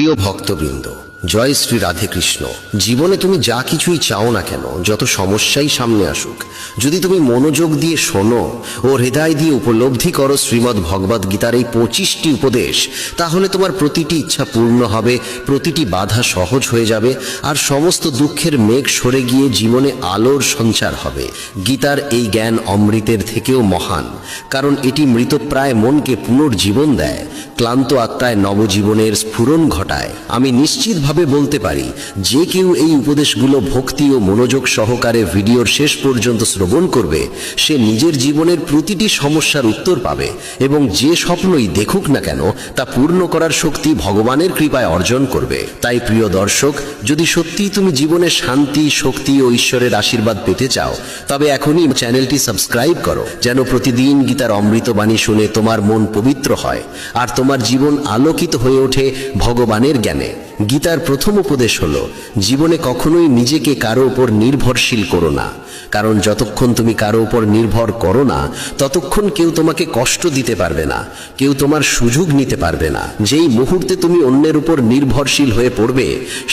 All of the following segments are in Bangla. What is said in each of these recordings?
প্রিয় ভক্তবৃন্দ, জয় শ্রী রাধে কৃষ্ণ। জীবনে তুমি যা কিছুই চাও না কেন, যত সমস্যাই সামনে আসুক, যদি তুমি মনোযোগ দিয়ে শোনো ও হৃদয় দিয়ে উপলব্ধি করো শ্রীমদ্ ভগবদ গীতার এই 25টি উপদেশ, তাহলে তোমার প্রতিটি ইচ্ছা পূর্ণ হবে, প্রতিটি বাধা সহজ হয়ে যাবে, আর সমস্ত দুঃখের মেঘ সরে গিয়ে জীবনে আলোর সঞ্চার হবে। গীতার এই জ্ঞান অমৃতের থেকেও মহান, কারণ এটি মৃতপ্রায় মনকে পুনর্জীবন দেয়, ক্লান্ত আত্মায় নবজীবনের স্ফুরণ ঘটায়। আমি নিশ্চিতভাবে বলতে পারি, যে কেউ এই উপদেশগুলো ভক্তি ও মনোযোগ সহকারে ভিডিওর শেষ পর্যন্ত শ্রবণ করবে, সে নিজের জীবনের প্রতিটি সমস্যার উত্তর পাবে এবং যে স্বপ্নই দেখুক না কেন তা পূর্ণ করার শক্তি ভগবানের কৃপায় অর্জন করবে। তাই প্রিয় দর্শক, যদি সত্যিই তুমি জীবনে শান্তি, শক্তি ও ঈশ্বরের আশীর্বাদ পেতে চাও, তবে এখনই চ্যানেলটি সাবস্ক্রাইব করো, যেন প্রতিদিন গীতার অমৃতবাণী শুনে তোমার মন পবিত্র হয় আর তোমার জীবন আলোকিত হয়ে ওঠে ভগবানের জ্ঞানে। গীতার প্রথম উপদেশ হলো, জীবনে কখনোই নিজেকে কারো উপর নির্ভরশীল করো না, কারণ যতক্ষণ তুমি কারো উপর নির্ভর করো না, ততক্ষণ কেউ তোমাকে কষ্ট দিতে পারবে না, কেউ তোমার সুযোগ নিতে পারবে না। যেই মুহূর্তে তুমি অন্যের উপর নির্ভরশীল হয়ে পড়বে,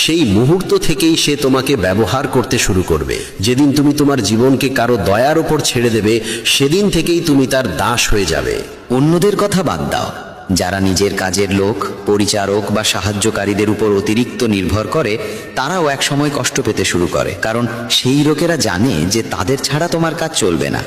সেই মুহূর্ত থেকেই সে তোমাকে ব্যবহার করতে শুরু করবে। যেদিন তুমি তোমার জীবনকে কারো দয়ার উপর ছেড়ে দেবে, সেদিন থেকেই তুমি তার দাস হয়ে যাবে। অন্যদের কথা বাদ দাও, যারা নিজের কাজের লোক, পরিচারক বা সাহায্যকারীদের উপর অতিরিক্ত নির্ভর করে, তারাও এক সময় কষ্ট পেতে শুরু করে, কারণ সেই লোকেরা জানে যে তাদের ছাড়া তোমার কাজ চলবে না।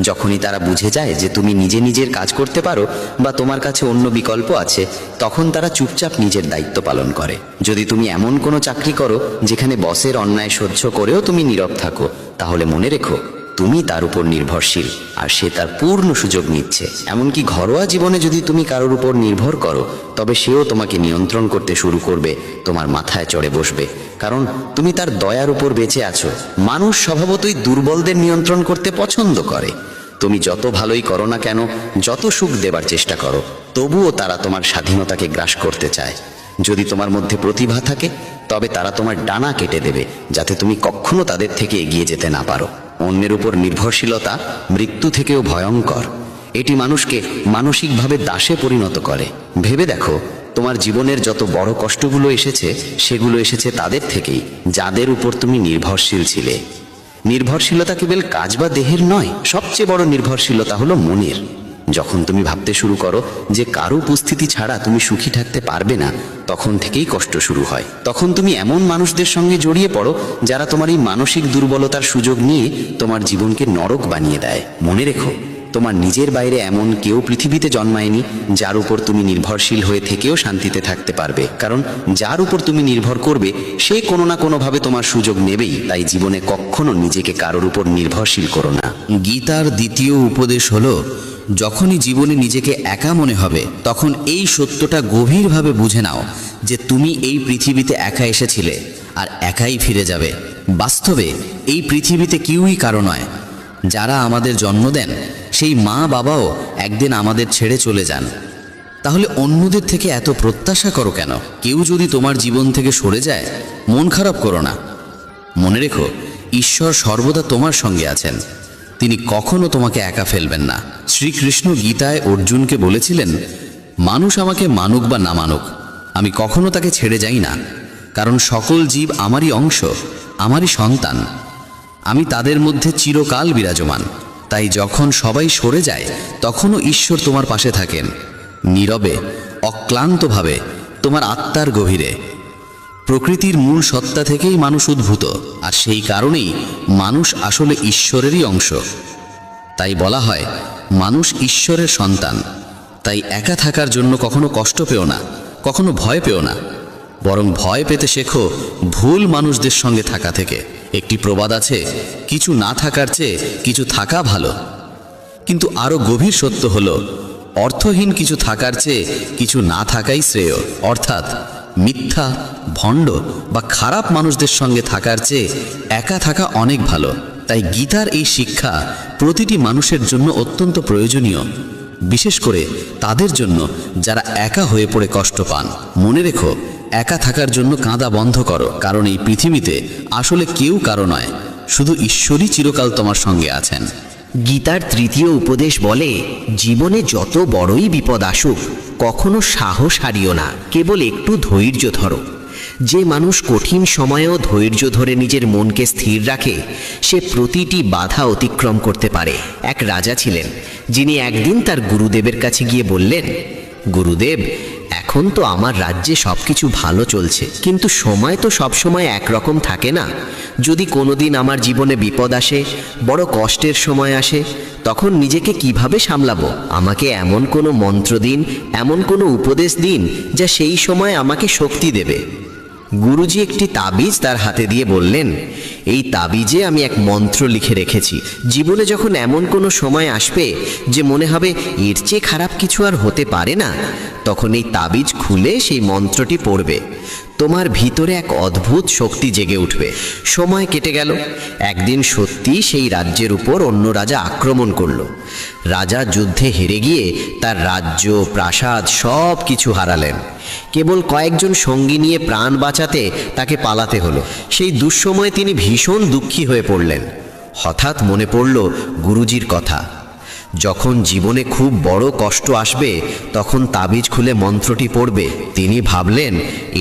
যখনই তারা বুঝে যায় যে তুমি নিজের কাজ করতে পারো বা তোমার কাছে অন্য বিকল্প আছে, তখন তারা চুপচাপ নিজের দায়িত্ব পালন করে। যদি তুমি এমন কোনো চাকরি করো যেখানে বসের অন্যায় সহ্য করেও তুমি নীরব থাকো, তাহলে মনে রেখো, তুমি তার উপর নির্ভরশীল আর সে তার পূর্ণ সুযোগ নিচ্ছে। এমনকি ঘরোয়া জীবনে যদি তুমি কারোর উপর নির্ভর করো, তবে সেও তোমাকে নিয়ন্ত্রণ করতে শুরু করবে, তোমার মাথায় চড়ে বসবে, কারণ তুমি তার দয়ার উপর বেঁচে আছো। মানুষ স্বভাবতই দুর্বলদের নিয়ন্ত্রণ করতে পছন্দ করে। তুমি যত ভালোই করো না কেন, যত সুখ দেবার চেষ্টা করো, তবুও তারা তোমার স্বাধীনতাকে গ্রাস করতে চায়। যদি তোমার মধ্যে প্রতিভা থাকে, তবে তারা তোমার ডানা কেটে দেবে, যাতে তুমি কখনো তাদের থেকে এগিয়ে যেতে না পারো। অন্যের উপর নির্ভরশীলতা মৃত্যু থেকেও ভয়ঙ্কর। এটি মানুষকে মানসিকভাবে দাসে পরিণত করে। ভেবে দেখো, তোমার জীবনের যত বড় কষ্টগুলো এসেছে, সেগুলো এসেছে তাদের থেকেই, যাদের উপর তুমি নির্ভরশীল ছিলে। নির্ভরশীলতা কেবল কাজ বা দেহের নয়, সবচেয়ে বড় নির্ভরশীলতা হলো মনের। যখন তুমি ভাবতে শুরু করো যে কারো উপস্থিতি ছাড়া তুমি সুখী থাকতে পারবে না, তখন থেকেই কষ্ট শুরু হয়। তখন তুমি এমন মানুষদের সঙ্গে জড়িয়ে পড়ো যারা তোমার এই মানসিক দুর্বলতার সুযোগ নিয়ে তোমার জীবনকে নরক বানিয়ে দেয়। মনে রেখো, তোমার নিজের বাইরে এমন কেউ পৃথিবীতে জন্মায়নি যার উপর তুমি নির্ভরশীল হয়ে থেকেও শান্তিতে থাকতে পারবে, কারণ যার উপর তুমি নির্ভর করবে, সে কোনো না কোনোভাবে তোমার সুযোগ নেবেই। তাই জীবনে কখনো নিজেকে কারোর উপর নির্ভরশীল করো না। গীতার দ্বিতীয় উপদেশ হলো, যখনই জীবনে নিজেকে একা মনে হবে, তখন এই সত্যটা গভীরভাবে বুঝে নাও যে তুমি এই পৃথিবীতে একা এসেছিলে আর একাই ফিরে যাবে। বাস্তবে এই পৃথিবীতে কেউই কারো নয়। যারা আমাদের জন্ম দেন, সেই মা বাবাও একদিন আমাদের ছেড়ে চলে যান। তাহলে অন্যদের থেকে এত প্রত্যাশা করো কেন? কেউ যদি তোমার জীবন থেকে সরে যায়, মন খারাপ করো না। মনে রেখো, ঈশ্বর সর্বদা তোমার সঙ্গে আছেন। তিনি কখনো তোমাকে একা ফেলবেন না। শ্রীকৃষ্ণ গীতায় অর্জুনকে বলেছিলেন, মানুষ আমাকে মানুক বা না মানুক, আমি কখনো তাকে ছেড়ে যাই না, কারণ সকল জীব আমারই অংশ, আমারই সন্তান। আমি তাদের মধ্যে চিরকাল বিরাজমান। তাই যখন সবাই সরে যায়, তখনও ঈশ্বর তোমার পাশে থাকেন, নীরবে, অক্লান্তভাবে, তোমার আত্মার গভীরে। প্রকৃতির মূল সত্তা থেকেই মানুষ উদ্ভূত, আর সেই কারণেই মানুষ আসলে ঈশ্বরেরই অংশ। তাই বলা হয়, মানুষ ঈশ্বরের সন্তান। তাই একা থাকার জন্য কখনো কষ্ট পেও না, কখনো ভয় পেও না, বরং ভয় পেতে শেখো ভুল মানুষদের সঙ্গে থাকা থেকে। একটি প্রবাদ আছে, কিছু না থাকার চেয়ে কিছু থাকা ভালো। কিন্তু আরও গভীর সত্য হলো, অর্থহীন কিছু থাকার চেয়ে কিছু না থাকাই শ্রেয়। অর্থাৎ মিথ্যা, ভণ্ড বা খারাপ মানুষদের সঙ্গে থাকার চেয়ে একা থাকা অনেক ভালো। তাই গীতার এই শিক্ষা প্রতিটি মানুষের জন্য অত্যন্ত প্রয়োজনীয়, বিশেষ করে তাদের জন্য যারা একা হয়ে পড়ে কষ্ট পান। মনে রেখো, একা থাকার জন্য কাঁদা বন্ধ করো, কারণ এই পৃথিবীতে আসলে কেউ কারো নয়, শুধু ঈশ্বরই চিরকাল তোমার সঙ্গে আছেন। গীতার তৃতীয় উপদেশ বলে, জীবনে যত বড়ই বিপদ আসুক কখনো সাহস হারিও না, কেবল একটু ধৈর্য ধরো। যে মানুষ কঠিন সময়েও ধৈর্য ধরে নিজের মনকে স্থির রাখে, সে প্রতিটি বাধা অতিক্রম করতে পারে। এক রাজা ছিলেন, যিনি একদিন তার গুরুদেবের কাছে গিয়ে বললেন, গুরুদেব, এখন তো আমার রাজ্যে সবকিছু ভালো চলছে, কিন্তু সময় তো সবসময় একরকম থাকে না। যদি কোনোদিন আমার জীবনে বিপদ আসে, বড় কষ্টের সময় আসে, তখন নিজেকে কিভাবে সামলাবো? আমাকে এমন কোনো মন্ত্র দিন, এমন কোনো উপদেশ দিন যা সেই সময় আমাকে শক্তি দেবে। গুরুজি একটি তাবিজ তার হাতে দিয়ে বললেন, এই তাবিজে আমি এক মন্ত্র লিখে রেখেছি। জীবনে যখন এমন কোনো সময় আসবে যে মনে হবে এর চেয়ে খারাপ কিছু আর হতে পারে না, তখন এই তাবিজ খুলে সেই মন্ত্রটি পড়বে। তোমার ভিতরে এক অদ্ভুত শক্তি জেগে উঠবে। সময় কেটে গেল। একদিন সত্যি সেই রাজ্যের উপর অন্য রাজা আক্রমণ করল। রাজা যুদ্ধে হেরে গিয়ে তার রাজ্য, প্রাসাদ সব কিছু হারালেন। কেবল কয়েকজন সঙ্গী নিয়ে প্রাণ বাঁচাতে তাকে পালাতে হলো। সেই দুঃসময়ে তিনি ভীষণ দুঃখী হয়ে পড়লেন। হঠাৎ মনে পড়ল গুরুজির কথা, যখন জীবনে খুব বড় কষ্ট আসবে তখন তাবিজ খুলে মন্ত্রটি পড়বে। তিনি ভাবলেন,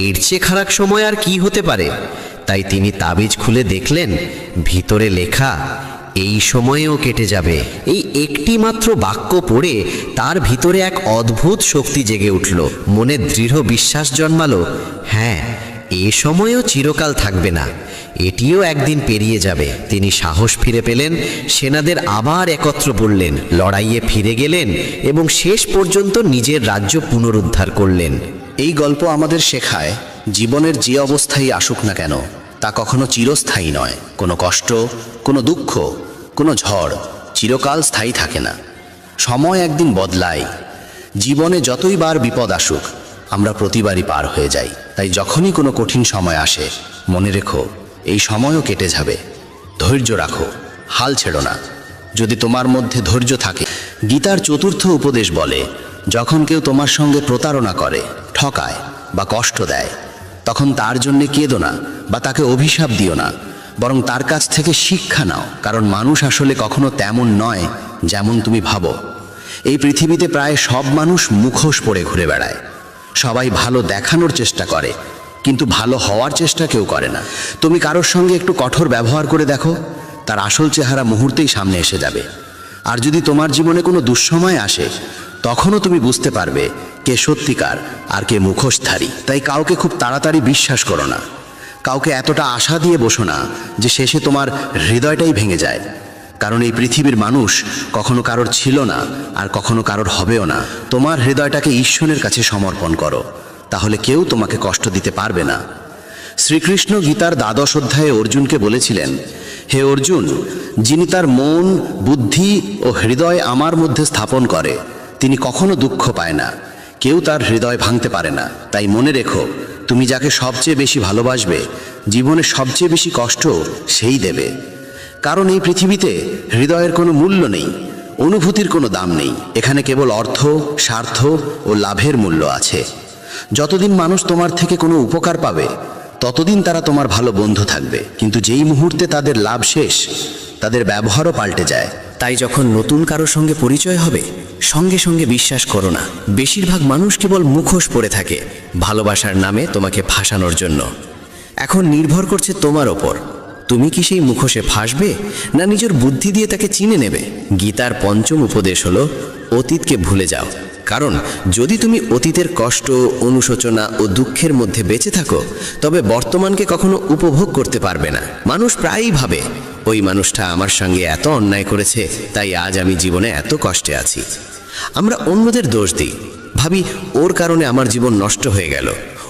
এর চেয়ে খারাপ সময় আর কি হতে পারে। তাই তিনি তাবিজ খুলে দেখলেন, ভিতরে লেখা, এই সময়েও কেটে যাবে। এই একটি মাত্র বাক্য পড়ে তার ভিতরে এক অদ্ভুত শক্তি জেগে উঠল। মনে দৃঢ় বিশ্বাস জন্মালো, হ্যাঁ, এ সময়ও চিরকাল থাকবে না, এটিও একদিন পেরিয়ে যাবে। তিনি সাহস ফিরে পেলেন, সেনাদের আবার একত্র করলেন, লড়াইয়ে ফিরে গেলেন এবং শেষ পর্যন্ত নিজের রাজ্য পুনরুদ্ধার করলেন। এই গল্প আমাদের শেখায়, জীবনের যে অবস্থায় আসুক না কেন তা কখনো চিরস্থায়ী নয়। কোনো কষ্ট, কোনো দুঃখ, কোনো ঝড় চিরকাল স্থায়ী থাকে না। সময় একদিন বদলায়। জীবনে যতই বার বিপদ আসুক আমরা প্রতিবারই পার হয়ে যাই। তাই যখনই কোনো কঠিন সময় আসে মনে রেখো, এই সময়ও কেটে যাবে। ধৈর্য রাখো, হাল ছেড়ো না। যদি তোমার মধ্যে ধৈর্য থাকে। গীতার চতুর্থ উপদেশ বলে, যখন কেউ তোমার সঙ্গে প্রতারণা করে, ঠকায় বা কষ্ট দেয়, তখন তার জন্যে কেঁদো না বা তাকে অভিশাপ দিও না, বরং তার কাছ থেকে শিক্ষা নাও। কারণ মানুষ আসলে কখনো তেমন নয় যেমন তুমি ভাবো। এই পৃথিবীতে প্রায় সব মানুষ মুখোশ পরে ঘুরে বেড়ায়। সবাই ভালো দেখানোর চেষ্টা করে, কিন্তু ভালো হওয়ার চেষ্টা কেউ করে না। তুমি কারোর সঙ্গে একটু কঠোর ব্যবহার করে দেখো, তার আসল চেহারা মুহূর্তেই সামনে এসে যাবে। আর যদি তোমার জীবনে কোনো দুঃসময় আসে, তখনও তুমি বুঝতে পারবে কে সত্যিকার আর কে মুখোশধারী। তাই কাউকে খুব তাড়াতাড়ি বিশ্বাস করো না। কাউকে এতটা আশা দিয়ে বসো না যে শেষে তোমার হৃদয়টাই ভেঙে যায়। কারণ এই পৃথিবীর মানুষ কখনো কারোর ছিল না আর কখনো কারোর হবেও না। তোমার হৃদয়টাকে ঈশ্বরের কাছে সমর্পণ করো, তাহলে কেউ তোমাকে কষ্ট দিতে পারবে না। শ্রীকৃষ্ণ গীতার ১২ অধ্যায়ে অর্জুনকে বলেছিলেন, হে অর্জুন, যিনি তার মন, বুদ্ধি ও হৃদয় আমার মধ্যে স্থাপন করে তিনি কখনো দুঃখ পায় না। কেউ তার হৃদয় ভাঙতে পারে না। তাই মনে রেখো, তুমি যাকে সবচেয়ে বেশি ভালোবাসবে, জীবনে সবচেয়ে বেশি কষ্ট সেই দেবে। কারণ এই পৃথিবীতে হৃদয়ের কোনো মূল্য নেই, অনুভূতির কোনো দাম নেই। এখানে কেবল অর্থ, স্বার্থ ও লাভের মূল্য আছে। যতদিন মানুষ তোমার থেকে কোনো উপকার পাবে, ততদিন তারা তোমার ভালো বন্ধু থাকবে। কিন্তু যেই মুহূর্তে তাদের লাভ শেষ, তাদের ব্যবহারও পাল্টে যায়। তাই যখন নতুন কারোর সঙ্গে পরিচয় হবে, সঙ্গে সঙ্গে বিশ্বাস করো না। বেশিরভাগ মানুষ কেবল মুখোশ পরে থাকে ভালোবাসার নামে তোমাকে ফাঁসানোর জন্য। এখন নির্ভর করছে তোমার ওপর, তুমি কি সেই মুখোশে ফাঁসবে না নিজের বুদ্ধি দিয়ে তাকে চিনে নেবে। গীতার পঞ্চম উপদেশ হলো, অতীতকে ভুলে যাও। কারণ যদি তুমি অতীতের কষ্ট, অনুশোচনা ও দুঃখের মধ্যে বেঁচে থাকো, তবে বর্তমানকে কখনো উপভোগ করতে পারবে না। মানুষ প্রায়ই ভাবে, ওই মানুষটা আমার সঙ্গে এত অন্যায় করেছে, তাই আজ আমি জীবনে এত কষ্টে আছি। আমরা অন্যদের দোষ দিই, ভাবি ওর কারণে আমার জীবন নষ্ট হয়ে গেল,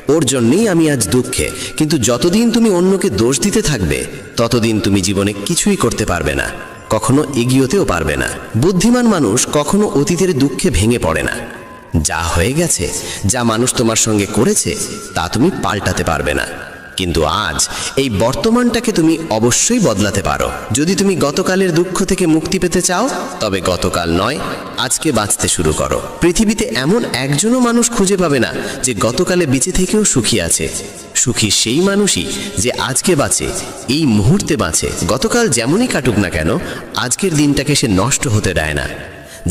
ওর জন্যেই আমি আজ দুঃখে। কিন্তু যতদিন তুমি অন্যকে দোষ দিতে থাকবে, ততদিন তুমি জীবনে কিছুই করতে পারবে না, কখনো এগিয়েতেও পারবে না। বুদ্ধিমান মানুষ কখনো অতীতের দুঃখে ভেঙে পড়ে না। যা হয়ে গেছে, যা মানুষ তোমার সঙ্গে করেছে, তা তুমি পাল্টাতে পারবে না। কিন্তু আজ এই বর্তমানটাকে তুমি অবশ্যই বদলাতে পারো। যদি তুমি গতকালের দুঃখ থেকে মুক্তি পেতে চাও, তবে গতকাল নয়, আজকে বাঁচতে শুরু করো। পৃথিবীতে এমন একজনও মানুষ খুঁজে পাবে না যে গতকালে বেঁচে থেকেও সুখী আছে। সুখী সেই মানুষই যে আজকে বাঁচে, এই মুহূর্তে বাঁচে। গতকাল যেমনই কাটুক না কেন, আজকের দিনটাকে সে নষ্ট হতে দেয় না।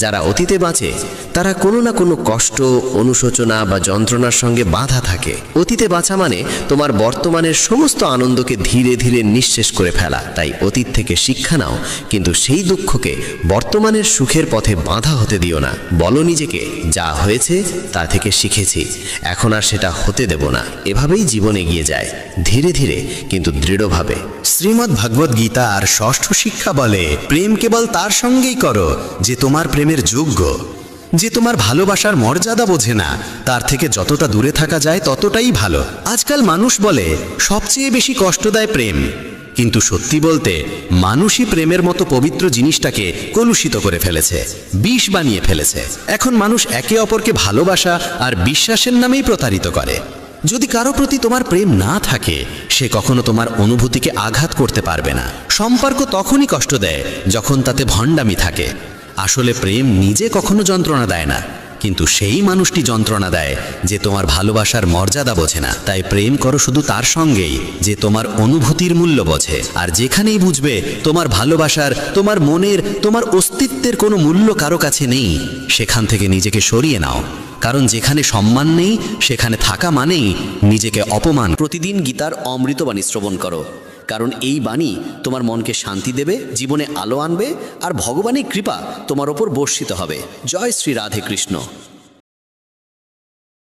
যারা অতীতে বাঁচে তারা কোনো না কোনো কষ্ট, অনুশোচনা বা যন্ত্রণার সঙ্গে বাঁধা থাকে। অতীতে বাঁচা মানে তোমার বর্তমানের সমস্ত আনন্দকে ধীরে ধীরে নিঃশেষ করে ফেলা। তাই অতীত থেকে শিক্ষা নাও, কিন্তু সেই দুঃখকে বর্তমানের সুখের পথে বাঁধা হতে দিও না। বলো নিজেকে, যা হয়েছে তা থেকে শিখেছি, এখন আর সেটা হতে দেব না। এভাবেই জীবন এগিয়ে যায়, ধীরে ধীরে কিন্তু দৃঢ়ভাবে। শ্রীমদ্ ভগবদ গীতা আর ষষ্ঠ শিক্ষা বলে, প্রেম কেবল তার সঙ্গেই করো যে তোমার প্রেমের যোগ্য। যে তোমার ভালোবাসার মর্যাদা বোঝে না, তার থেকে যতটা দূরে থাকা যায় ততটাই ভালো। আজকাল মানুষ বলে সবচেয়ে বেশি কষ্ট দেয় প্রেম, কিন্তু সত্যি বলতে মানুষই প্রেমের মতো পবিত্র জিনিসটাকে কলুষিত করে ফেলেছে, বিষ বানিয়ে ফেলেছে। এখন মানুষ একে অপরকে ভালোবাসা আর বিশ্বাসের নামেই প্রতারিত করে। যদি কারো প্রতি তোমার প্রেম না থাকে, সে কখনো তোমার অনুভূতিকে আঘাত করতে পারবে না। সম্পর্ক তখনই কষ্ট দেয় যখন তাতে ভণ্ডামি থাকে। আসলে প্রেম নিজে কখনো যন্ত্রণা দেয় না, কিন্তু সেই মানুষটি যন্ত্রণা দেয় যে তোমার ভালোবাসার মর্যাদা বোঝে না। তাই প্রেম করো শুধু তার সঙ্গেই যে তোমার অনুভূতির মূল্য বোঝে। আর যেখানেই বুঝবে তোমার ভালোবাসার, তোমার মনের, তোমার অস্তিত্বের কোনো মূল্য কারো কাছে নেই, সেখান থেকে নিজেকে সরিয়ে নাও। কারণ যেখানে সম্মান নেই সেখানে থাকা মানেই নিজেকে অপমান। প্রতিদিন গীতার অমৃতবাণী শ্রবণ করো, কারণ এই বাণী তোমার মনকে শান্তি দেবে, জীবনে আলো আনবে, আর ভগবানের কৃপা তোমার ওপর বর্ষিত হবে। জয় শ্রী রাধে কৃষ্ণ।